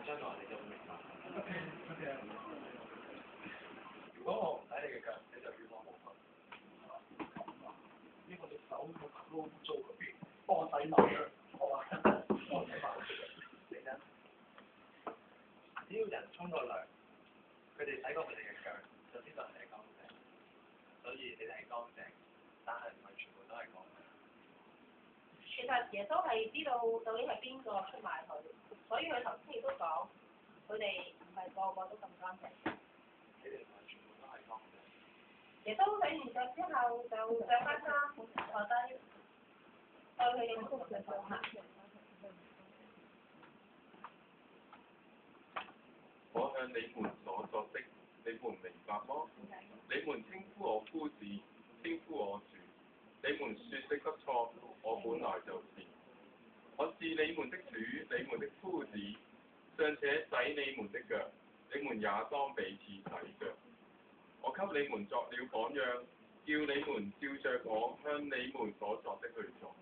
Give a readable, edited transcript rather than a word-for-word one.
將來你就會明白。OK。如果我唔睇你嘅腳，你就要我冇瞓。呢個隻手個頭都污糟嗰邊，幫我洗埋佢。我話幫我洗埋佢。嚟緊。只要人沖個涼，佢哋洗過佢哋嘅腳，就知道係乾淨。所以你哋係乾淨，但係唔係全部都係乾淨。其實耶穌係知道究竟係邊個出賣佢，所以佢頭先亦都講，佢哋唔係個個都咁乾淨。你哋唔係全部都係乾淨。耶穌洗完腳之後就着翻衫坐低，對佢嘅門徒講下。我向你們所作的，你們明白麼？你們稱呼我夫子，稱呼我主，你們說的不錯，我本來就是。我是你們的主，你們的夫子，尚且洗你們的腳，你們也當彼此洗腳。我給你們作了榜樣，叫你們照着我向你們所作的去做。